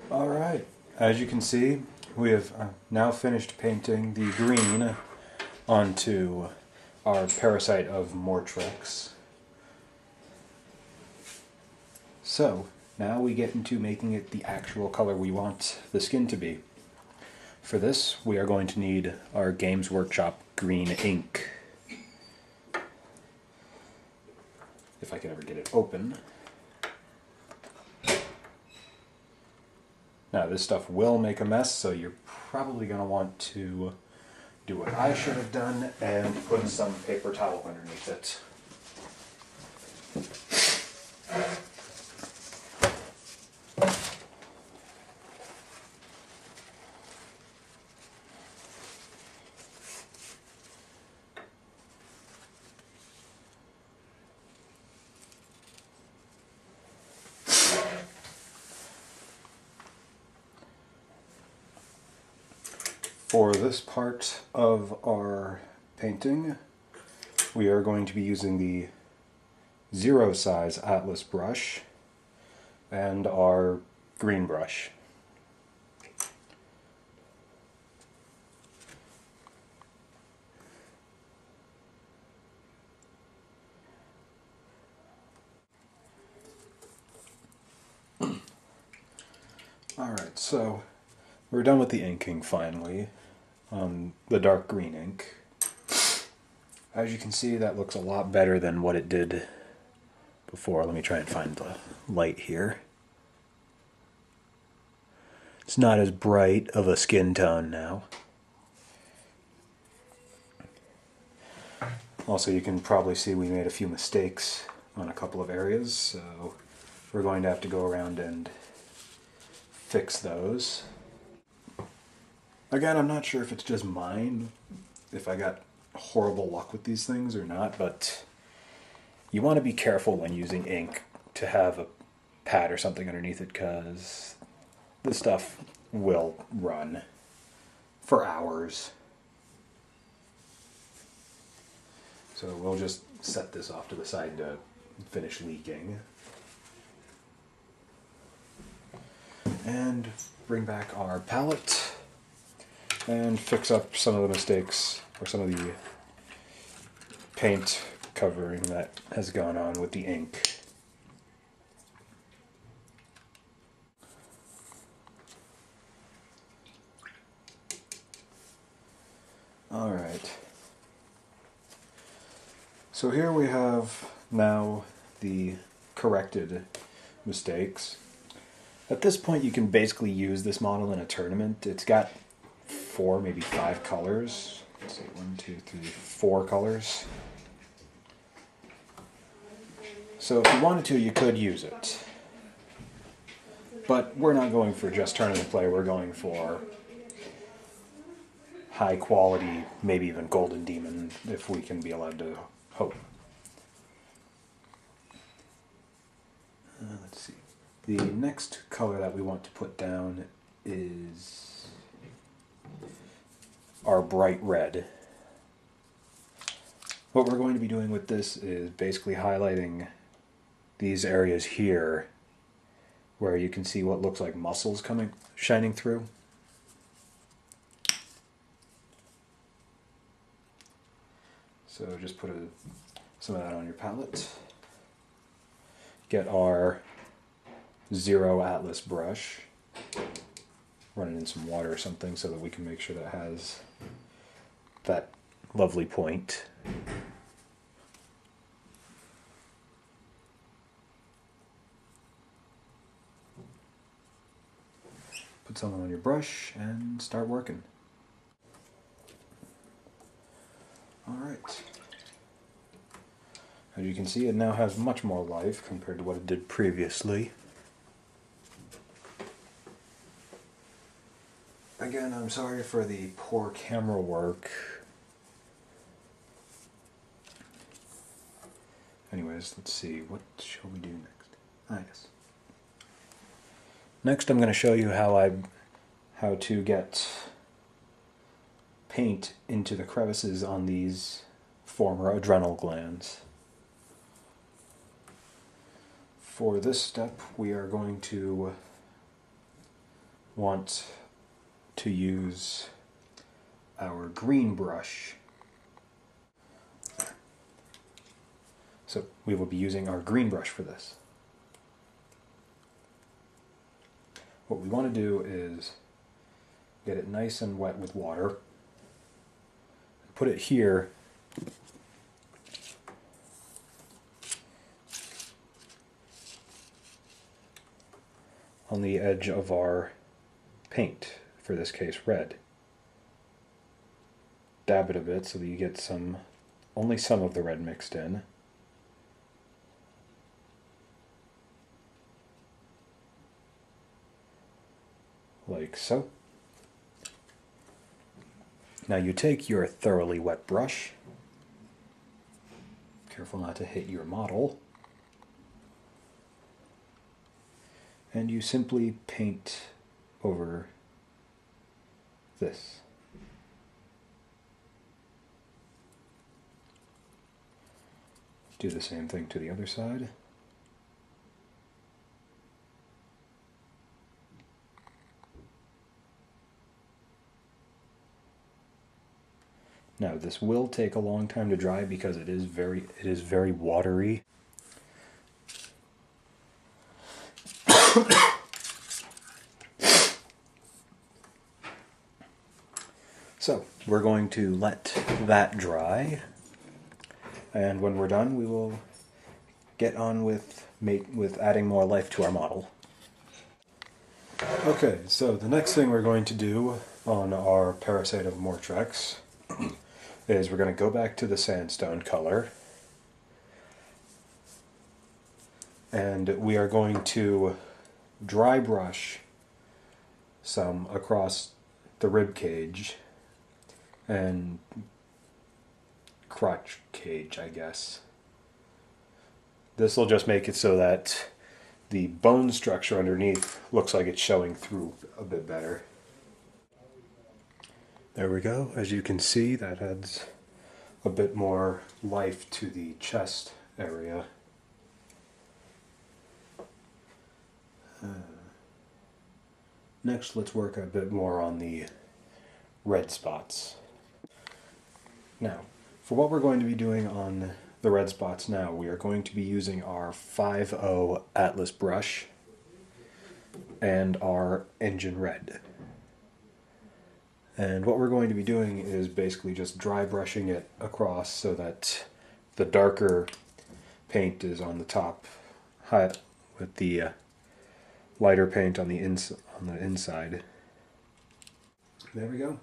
Alright, as you can see, we have now finished painting the green onto our Parasite of Mortrix. So, now we get into making it the actual color we want the skin to be. For this, we are going to need our Games Workshop green ink. If I can ever get it open. Now this stuff will make a mess, so you're probably going to want to do what I should have done and put some paper towel underneath it. For this part of our painting, we are going to be using the 0 size Atlas brush and our green brush. Alright, so we're done with the inking finally on the dark green ink. As you can see, that looks a lot better than what it did before. Let me try and find the light here. It's not as bright of a skin tone now. Also, you can probably see we made a few mistakes on a couple of areas, so we're going to have to go around and fix those. Again, I'm not sure if it's just mine, if I got horrible luck with these things or not, but you want to be careful when using ink to have a pad or something underneath it, because this stuff will run for hours. So we'll just set this off to the side to finish leaking. And bring back our palette and fix up some of the mistakes or some of the paint covering that has gone on with the ink. Alright. So here we have now the corrected mistakes. At this point you can basically use this model in a tournament. It's got 4, maybe 5 colors. Let's see, 1, 2, 3, 4 colors. So if you wanted to, you could use it. But we're not going for just tournament play, we're going for high quality, maybe even Golden Demon, if we can be allowed to hope. Let's see. The next color that we want to put down is our bright red. What we're going to be doing with this is basically highlighting these areas here where you can see what looks like muscles shining through. So just put some of that on your palette. Get our 0 Atlas brush, run it in some water or something so that we can make sure that it has that lovely point. Put something on your brush and start working. Alright. As you can see, it now has much more life compared to what it did previously. Again, I'm sorry for the poor camera work. Anyways, let's see, what shall we do next? Ah, yes. Next I'm going to show you how to get paint into the crevices on these former adrenal glands. For this step, we are going to want to use our green brush. So we will be using our green brush for this. What we want to do is get it nice and wet with water, put it here on the edge of our paint, for this case red. Dab it a bit so that you get only some of the red mixed in. Like so. Now you take your thoroughly wet brush, careful not to hit your model, and you simply paint over this. Do the same thing to the other side. Now this will take a long time to dry because it is very watery. So we're going to let that dry, and when we're done we will get on with adding more life to our model. Okay, so the next thing we're going to do on our Parasite of Mortrex is we're going to go back to the sandstone color, and we are going to dry brush some across the rib cage and crotch cage, I guess. This will just make it so that the bone structure underneath looks like it's showing through a bit better. There we go. As you can see, that adds a bit more life to the chest area. Next, let's work a bit more on the red spots. Now, for what we're going to be doing on the red spots now, we are going to be using our 5.0 Atlas brush and our engine red. And what we're going to be doing is basically just dry brushing it across so that the darker paint is on the top, with the lighter paint on the inside. There we go.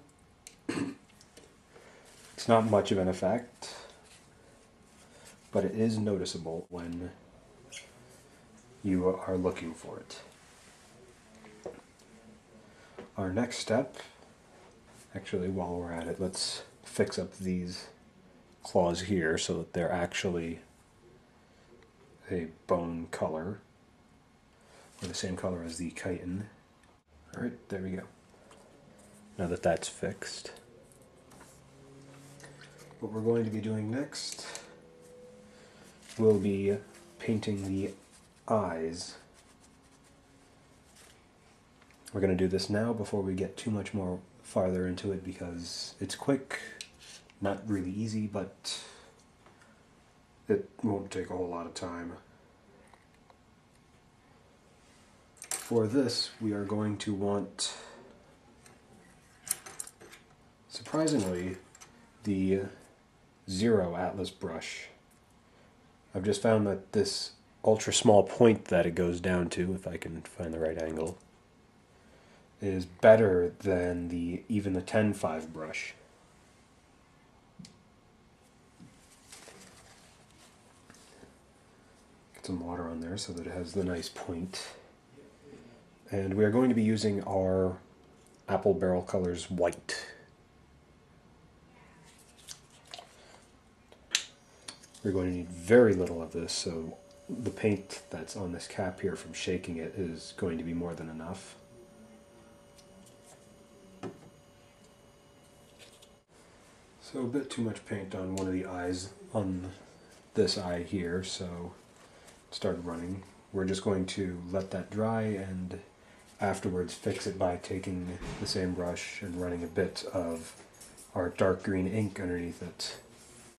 It's not much of an effect, but it is noticeable when you are looking for it. Our next step, actually while we're at it, let's fix up these claws here so that they're actually a bone color, or the same color as the chitin. Alright, there we go. Now that that's fixed, what we're going to be doing next will be painting the eyes. We're going to do this now before we get too much more farther into it because it's quick, not really easy, but it won't take a whole lot of time. For this, we are going to want, surprisingly, the 0 Atlas brush. I've just found that this ultra small point that it goes down to, if I can find the right angle, is better than even the 10.5 brush. Get some water on there so that it has the nice point. And we are going to be using our Apple Barrel Colors white. We're going to need very little of this, so the paint that's on this cap here from shaking it is going to be more than enough. So a bit too much paint on one of the eyes, on this eye here, so it started running. We're just going to let that dry and afterwards fix it by taking the same brush and running a bit of our dark green ink underneath it.